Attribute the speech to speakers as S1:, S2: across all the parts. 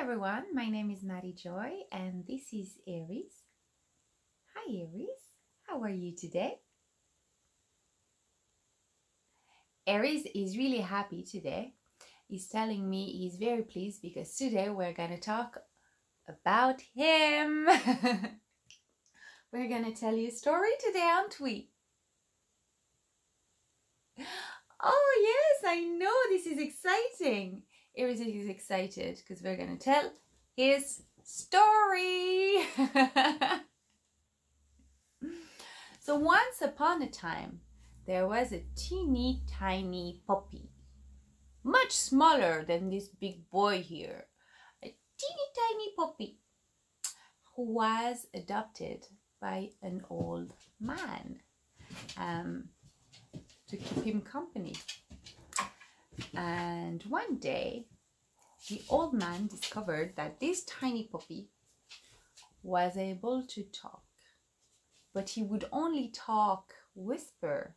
S1: everyone, my name is Maddie Joy and this is Aries. Hi Aries, how are you today? Aries is really happy today. He's telling me he's very pleased because today we're going to talk about him. We're going to tell you a story today, aren't we? Oh yes, I know, this is exciting. Aries is excited because we're going to tell his story. So once upon a time, there was a teeny tiny puppy, much smaller than this big boy here. A teeny tiny puppy who was adopted by an old man to keep him company. And one day, the old man discovered that this tiny puppy was able to talk, but he would only talk whisper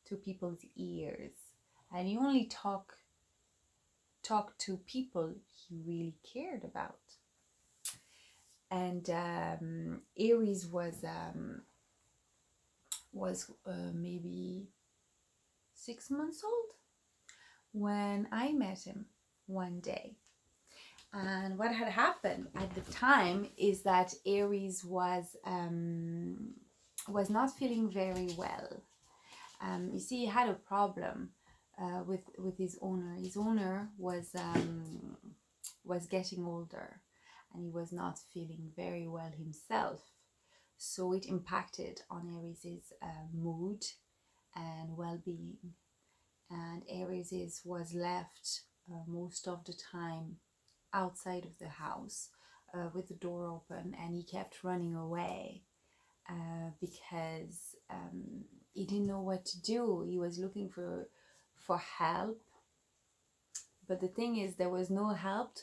S1: to people's ears, and he only talked to people he really cared about. And Aries was maybe 6 months old when I met him one day. And what had happened at the time is that Aries was not feeling very well. You see, he had a problem with his owner. His owner was getting older, and he was not feeling very well himself. So it impacted on Aries' mood and well-being. And Aries was left most of the time outside of the house with the door open, and he kept running away because he didn't know what to do. He was looking for help, but the thing is, there was no help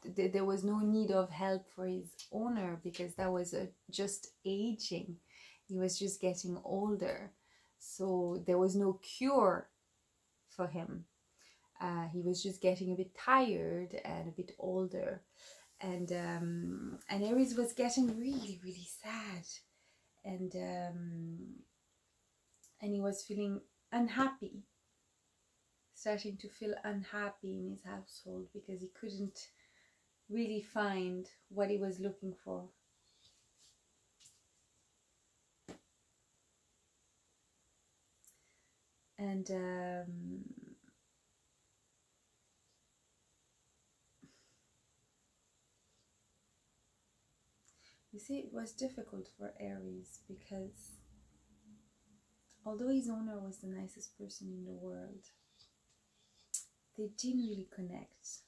S1: there was no need of help for his owner, because that was just aging. He was just getting older, so there was no cure for him. He was just getting a bit tired and a bit older, and Aries was getting really, really sad, and he was feeling unhappy, starting to feel unhappy in his household because he couldn't really find what he was looking for. And you see, it was difficult for Aries because although his owner was the nicest person in the world, they didn't really connect.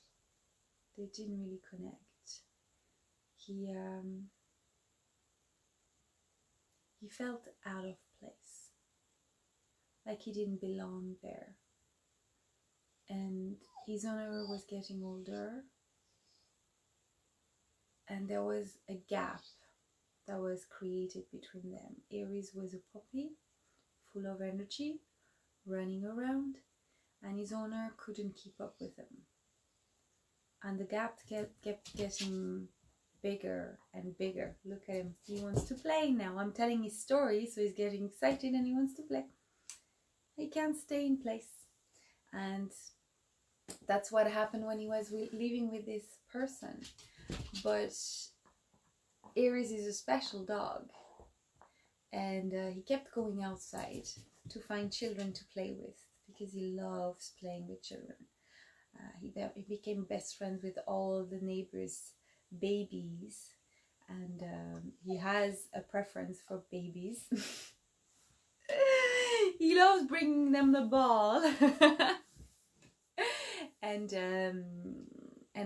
S1: He felt out of place, like he didn't belong there. And his owner was getting older, and there was a gap that was created between them. Aries was a puppy, full of energy, running around, and his owner couldn't keep up with him. And the gap kept getting bigger and bigger. Look at him, he wants to play now. I'm telling his story, so he's getting excited and he wants to play. He can't stay in place. And that's what happened when he was living with this person. But Aries is a special dog, and he kept going outside to find children to play with because he loves playing with children. He became best friends with all the neighbors' babies, and he has a preference for babies. He loves bringing them the ball. And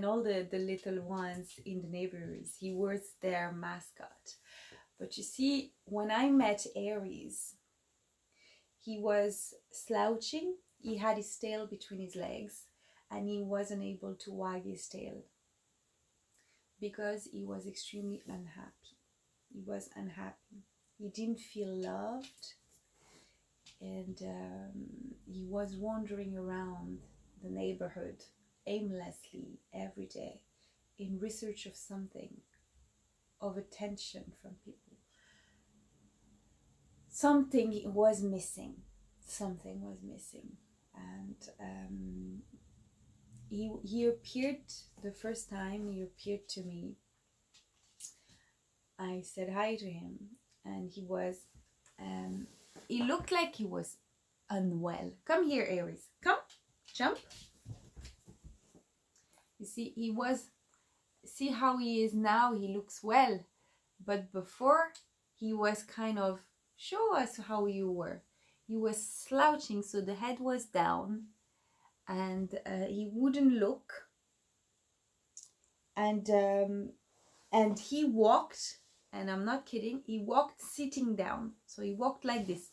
S1: all the little ones in the neighborhoods, he was their mascot. But you see, when I met Aries, he was slouching. He had his tail between his legs, and he wasn't able to wag his tail because he was extremely unhappy. He was unhappy. He didn't feel loved, and he was wandering around the neighborhood aimlessly every day in research of something, of attention from people. Something was missing. Something was missing. And he appeared, the first time he appeared to me, I said hi to him, and he looked like he was unwell. Come here, Aries. Come, jump. You see how he is now? He looks well. But before, he was kind of, show us how you were. He was slouching, so the head was down, and he wouldn't look. And he walked, and I'm not kidding, he walked sitting down. So he walked like this.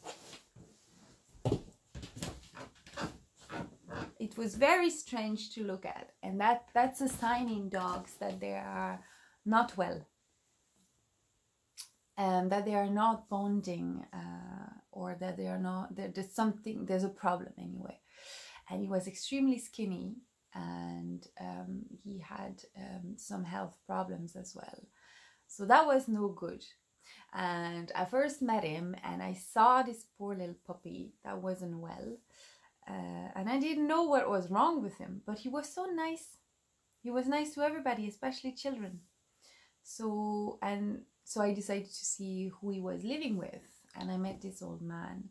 S1: It was very strange to look at, and that's a sign in dogs that they are not well, that they are not bonding, or that they are not, there's a problem anyway. And he was extremely skinny, and he had some health problems as well, so that was no good. And I first met him, and I saw this poor little puppy that wasn't well. And I didn't know what was wrong with him, but he was so nice. He was nice to everybody, especially children. So I decided to see who he was living with, and I met this old man,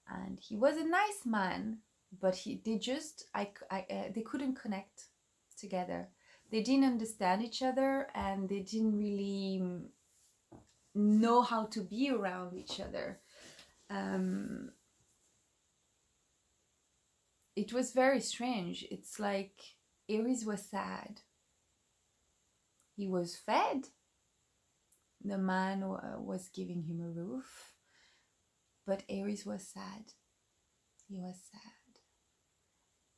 S1: and he was a nice man, but they couldn't connect together. They didn't understand each other, and they didn't really know how to be around each other. It was very strange. It's like Aries was sad. He was fed. The man was giving him a roof. But Aries was sad. He was sad.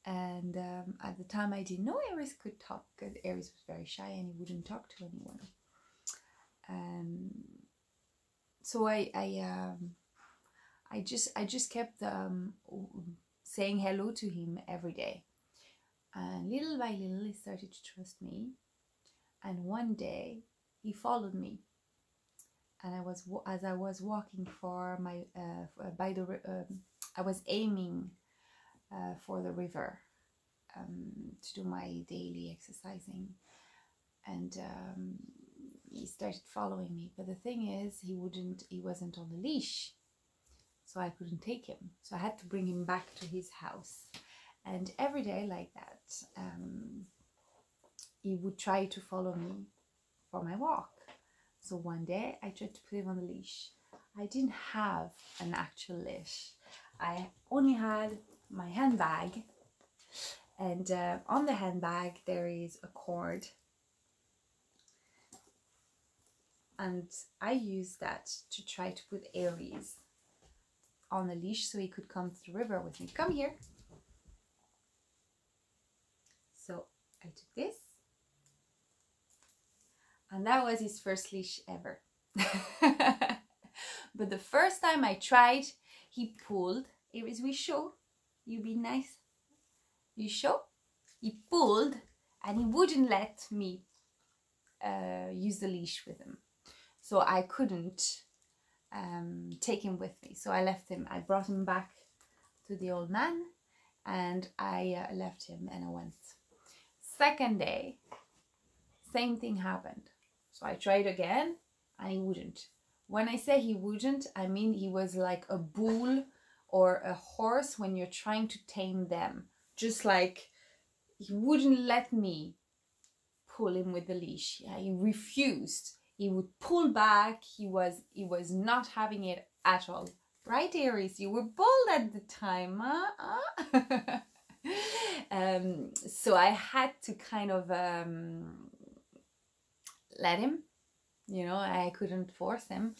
S1: And at the time I didn't know Aries could talk, because Aries was very shy and he wouldn't talk to anyone. So I just kept saying hello to him every day, and little by little he started to trust me. And one day he followed me, and as I was walking for my I was aiming for the river to do my daily exercising, and he started following me. But the thing is, he wasn't on the leash, so I couldn't take him. So I had to bring him back to his house. And every day like that, he would try to follow me for my walk. So one day I tried to put him on the leash. I didn't have an actual leash. I only had my handbag. And on the handbag there is a cord. And I used that to try to put Aries on the leash so he could come to the river with me. Come here. So I took this, and that was his first leash ever. But the first time I tried, he pulled. Aries, we show. You be nice. You show. He pulled, and he wouldn't let me use the leash with him. So I couldn't take him with me. So I left him. I brought him back to the old man, and I left him, and I went. Second day, same thing happened. So I tried again, and he wouldn't. When I say he wouldn't, I mean he was like a bull or a horse when you're trying to tame them. Just like he wouldn't let me pull him with the leash. Yeah, he refused. He would pull back. He was not having it at all. Right, Aries? You were bold at the time, huh? So I had to kind of let him. You know, I couldn't force him.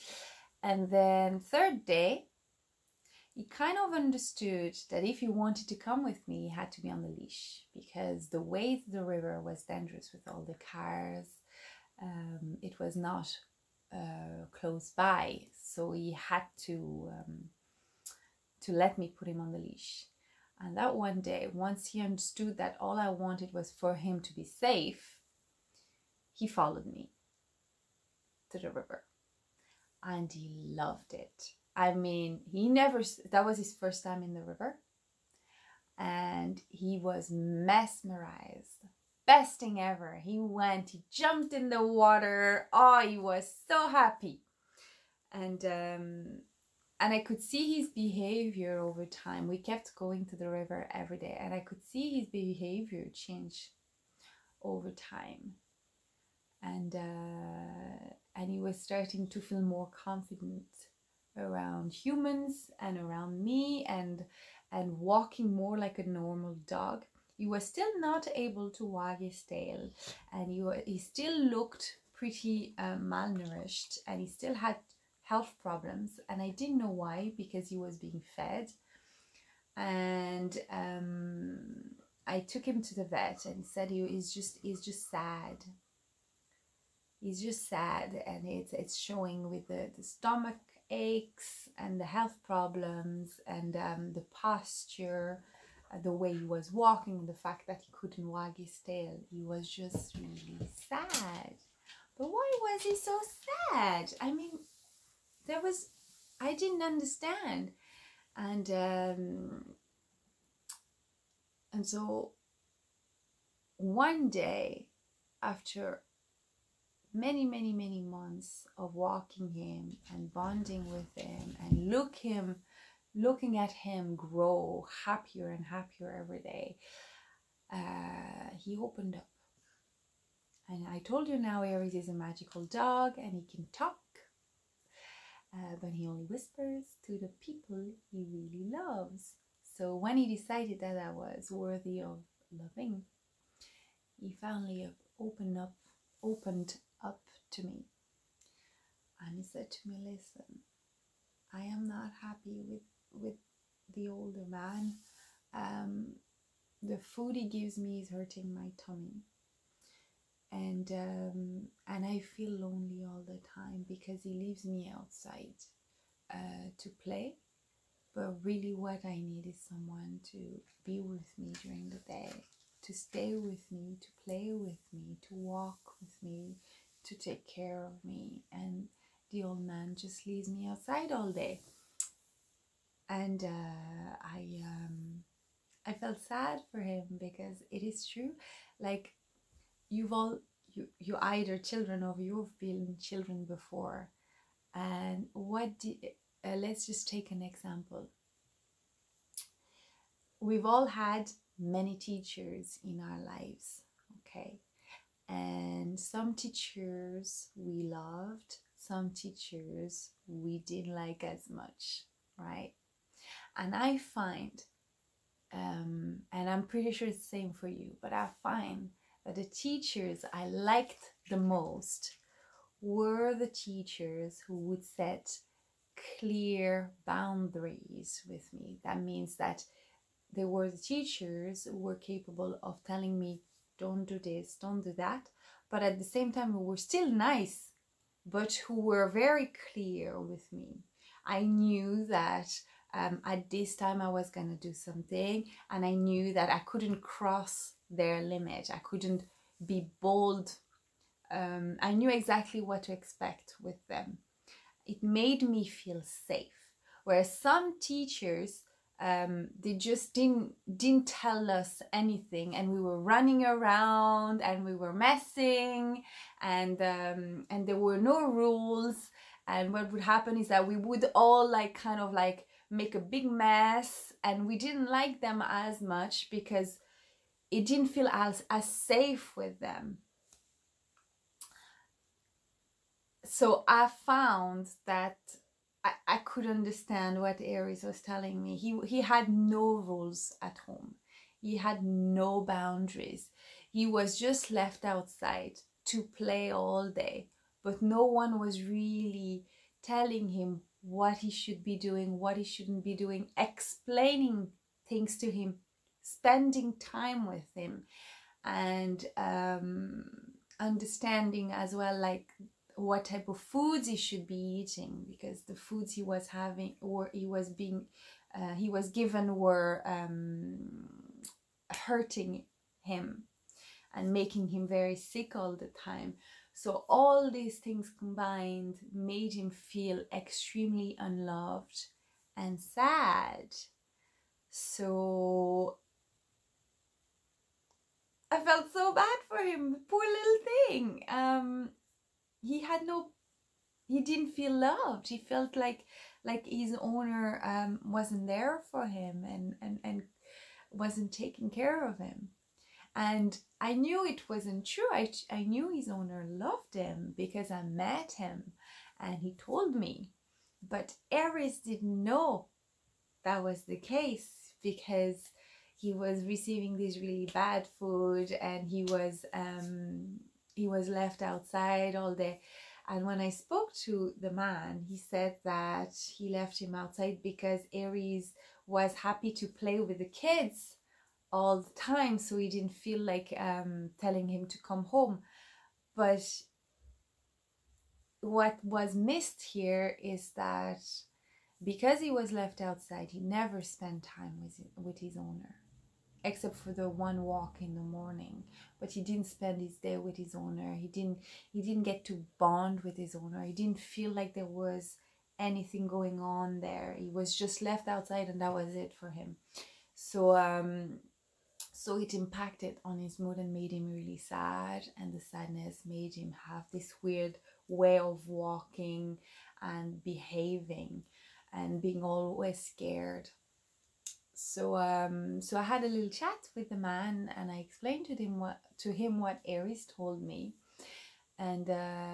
S1: And then third day, he kind of understood that if he wanted to come with me, he had to be on the leash, because the way to the river was dangerous with all the cars. It was not close by, so he had to let me put him on the leash. And that one day, once he understood that all I wanted was for him to be safe, he followed me to the river. And he loved it. I mean, that was his first time in the river. And he was mesmerized. Best thing ever. He jumped in the water. Oh, he was so happy. And I could see his behavior over time. We kept going to the river every day, and I could see his behavior change over time. And he was starting to feel more confident around humans and around me, and walking more like a normal dog. He was still not able to wag his tail, and he still looked pretty malnourished, and he still had health problems, and I didn't know why, because he was being fed. And I took him to the vet, and he said he's just sad. He's just sad, and it's showing with the stomach aches and the health problems, and the posture, the way he was walking, the fact that he couldn't wag his tail. He was just really sad. But why was he so sad? I mean, I didn't understand. And so one day, after many months of walking him and bonding with him and looking at him grow happier and happier every day, he opened up. And I told you now, Aries is a magical dog, and he can talk, but he only whispers to the people he really loves. So when he decided that I was worthy of loving, he finally opened up to me, and he said to me, listen, I am not happy with the older man. The food he gives me is hurting my tummy, and I feel lonely all the time because he leaves me outside to play, but really what I need is someone to be with me during the day, to stay with me, to play with me, to walk with me, to take care of me. And the old man just leaves me outside all day. And I felt sad for him, because it is true. Like, you either children, or you've been children before. And let's just take an example. We've all had many teachers in our lives, okay? And some teachers we loved, some teachers we didn't like as much, right? And I find, and I'm pretty sure it's the same for you, but I find that the teachers I liked the most were the teachers who would set clear boundaries with me. That means that they were the teachers who were capable of telling me, don't do this, don't do that, but at the same time who were still nice, but who were very clear with me. I knew that at this time I was going to do something, and I knew that I couldn't cross their limit. I couldn't be bold. I knew exactly what to expect with them. It made me feel safe. Whereas some teachers, they just didn't tell us anything, and we were running around and we were messing, and there were no rules. And what would happen is that we would all kind of make a big mess, and we didn't like them as much because it didn't feel as safe with them. So I found that I could understand what Aries was telling me. He had no rules at home. He had no boundaries. He was just left outside to play all day, but no one was really telling him what he should be doing, what he shouldn't be doing, explaining things to him, spending time with him, and understanding as well what type of foods he should be eating, because the foods he was having, or he was being he was given were hurting him and making him very sick all the time. So all these things combined made him feel extremely unloved and sad. So I felt so bad for him, poor little thing. He didn't feel loved. He felt like his owner wasn't there for him and wasn't taking care of him. And I knew it wasn't true. I knew his owner loved him because I met him and he told me. But Aries didn't know that was the case because he was receiving this really bad food and he was left outside all day. And when I spoke to the man, he said that he left him outside because Aries was happy to play with the kids all the time, so he didn't feel like telling him to come home. But what was missed here is that because he was left outside, he never spent time with his owner, except for the one walk in the morning. But he didn't spend his day with his owner. He didn't get to bond with his owner. He didn't feel like there was anything going on there. He was just left outside and that was it for him. So it impacted on his mood and made him really sad, and the sadness made him have this weird way of walking and behaving and being always scared. So I had a little chat with the man and I explained to him what Aries told me, and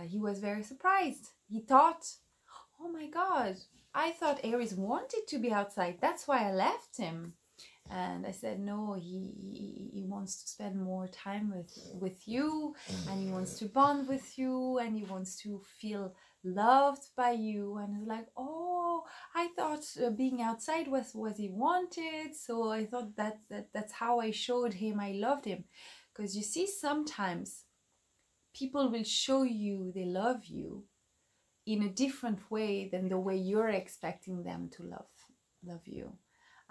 S1: he was very surprised. He thought, oh my God, I thought Aries wanted to be outside. That's why I left him. And I said, no, he wants to spend more time with you, and he wants to bond with you, and he wants to feel loved by you. And I was like, oh, I thought being outside was what he wanted. So I thought that's how I showed him I loved him. Because you see, sometimes people will show you they love you in a different way than the way you're expecting them to love you.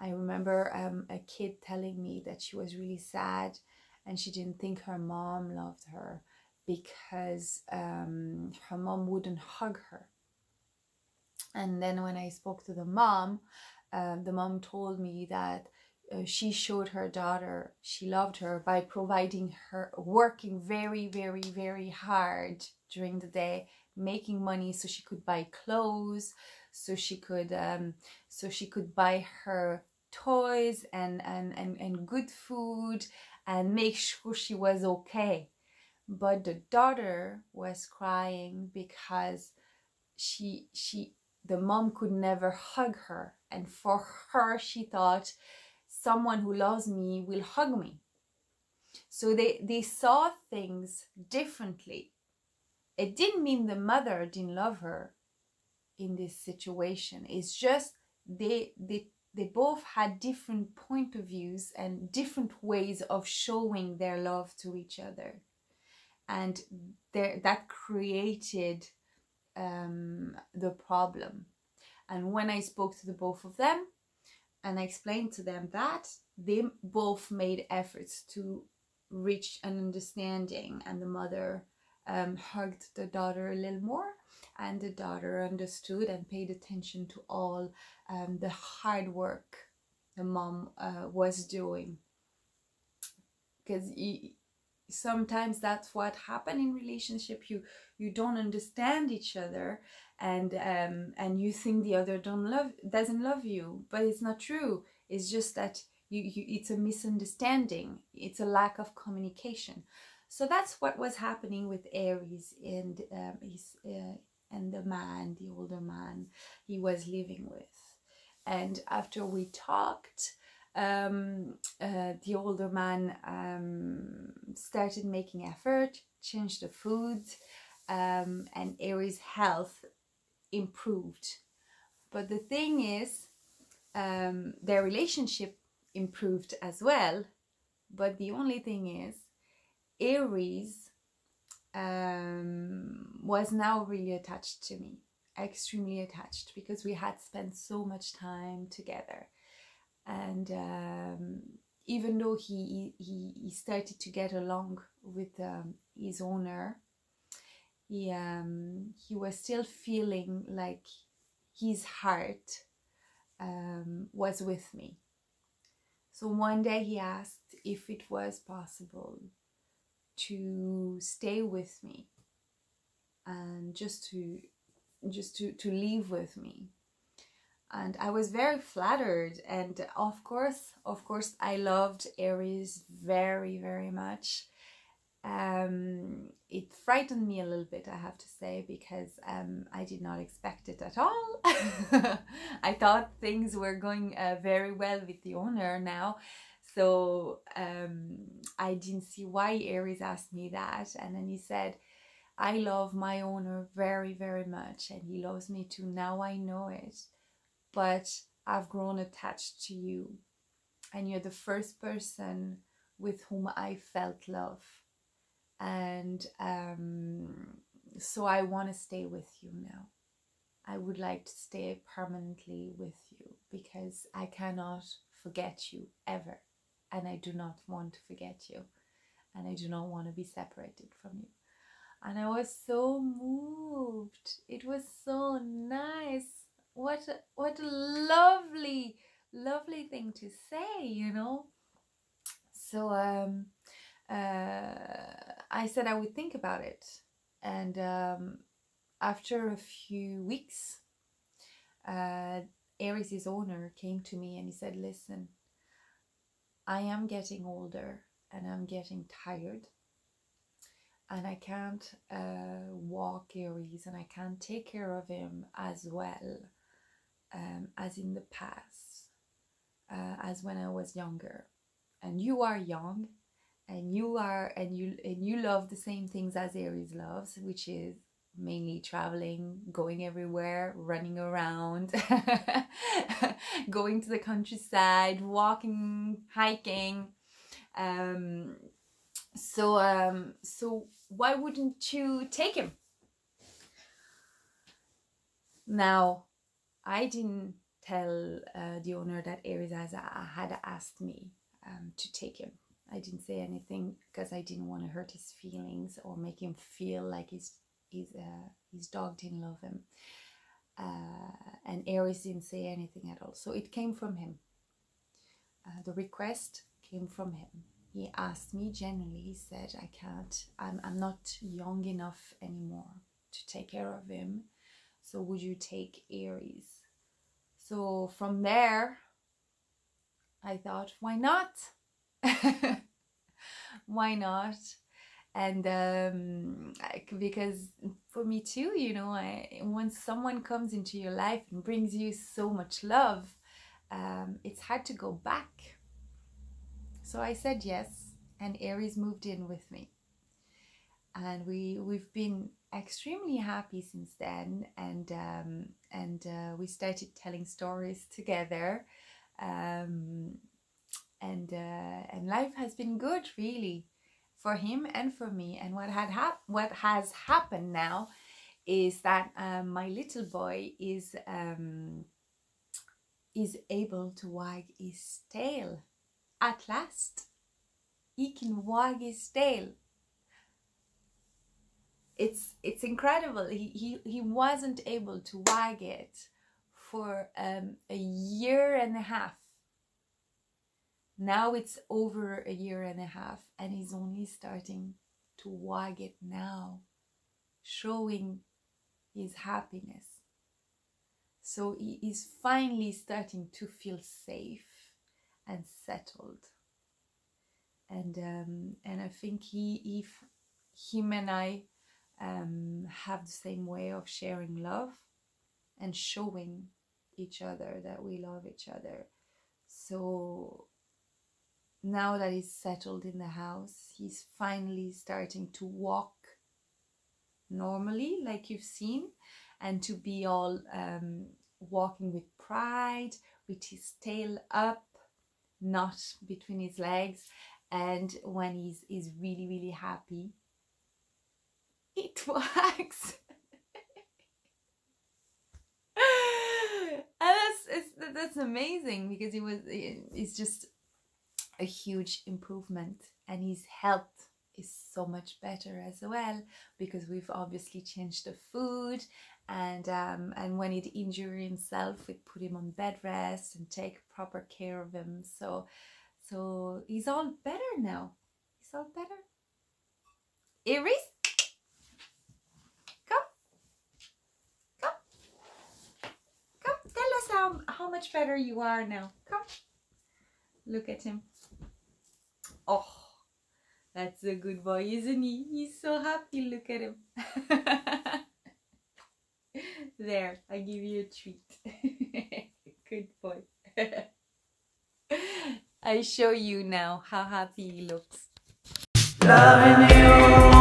S1: I remember a kid telling me that she was really sad and she didn't think her mom loved her because her mom wouldn't hug her. And then when I spoke to the mom told me that she showed her daughter she loved her by providing her, working very, very, very hard during the day, making money so she could buy clothes, so she could buy her toys and good food and make sure she was okay. But the daughter was crying because the mom could never hug her, and for her she thought, someone who loves me will hug me. So they saw things differently. It didn't mean the mother didn't love her in this situation. It's just they both had different point of views and different ways of showing their love to each other, and that created the problem. And when I spoke to the both of them and I explained to them that, they both made efforts to reach an understanding, and the mother hugged the daughter a little more, and the daughter understood and paid attention to all the hard work the mom was doing. Because sometimes that's what happens in relationship. You don't understand each other, and you think the other doesn't love you, but it's not true. It's just that it's a misunderstanding. It's a lack of communication. So that's what was happening with Aries and the man, the older man he was living with. And after we talked, the older man started making effort, changed the food, and Aries' health improved. But the thing is, their relationship improved as well. But the only thing is, Aries was now really attached to me, extremely attached, because we had spent so much time together. And even though he started to get along with his owner, he was still feeling like his heart was with me. So one day he asked if it was possible to stay with me and just to live with me. And I was very flattered, and of course I loved Aries very, very much. It frightened me a little bit, I have to say, because I did not expect it at all. I thought things were going very well with the owner now, so I didn't see why Aries asked me that. And then he said, I love my owner very, very much, and he loves me too. Now I know it, but I've grown attached to you, and you're the first person with whom I felt love. And so I want to stay with you now. I would like to stay permanently with you because I cannot forget you ever. And I do not want to forget you. And I do not want to be separated from you. And I was so moved. It was so nice. What a lovely, lovely thing to say, you know. So I said I would think about it. And after a few weeks, Aries' owner came to me and he said, listen, I am getting older and I'm getting tired. And I can't walk Aries, and I can't take care of him as well as in the past, as when I was younger. And you are young, and you love the same things as Aries loves, which is mainly traveling, going everywhere, running around, going to the countryside, walking, hiking. So why wouldn't you take him? Now, I didn't tell the owner that Aries had asked me to take him. I didn't say anything because I didn't want to hurt his feelings or make him feel like his dog didn't love him. And Aries didn't say anything at all. So it came from him. The request came from him. He asked me genuinely, he said, I can't, I'm not young enough anymore to take care of him. So would you take Aries? So from there, I thought, why not? Why not? And because for me too, you know, once someone comes into your life and brings you so much love, it's hard to go back. So I said yes, and Aries moved in with me. And we've been extremely happy since then, and we started telling stories together, and life has been good, really, for him and for me. And what has happened now is that my little boy is able to wag his tail. At last, he can wag his tail. It's incredible. He wasn't able to wag it for a year and a half. Now it's over a year and a half, and he's only starting to wag it now, showing his happiness. So he is finally starting to feel safe and settled. And I think him and I have the same way of sharing love and showing each other that we love each other. So now that he's settled in the house, he's finally starting to walk normally, like you've seen, and to be all walking with pride, with his tail up, not between his legs. And when he's really, really happy, it wags. And that's amazing, because it's just a huge improvement, and his health is so much better as well, because we've obviously changed the food, and when he'd injure himself, we'd put him on bed rest and take proper care of him. So he's all better now. He's all better. Aries, come, tell us how much better you are now. Come, look at him. Oh, that's a good boy, isn't he? He's so happy. Look at him. There, I give you a treat. Good boy. I show you now how happy he looks. Loving you.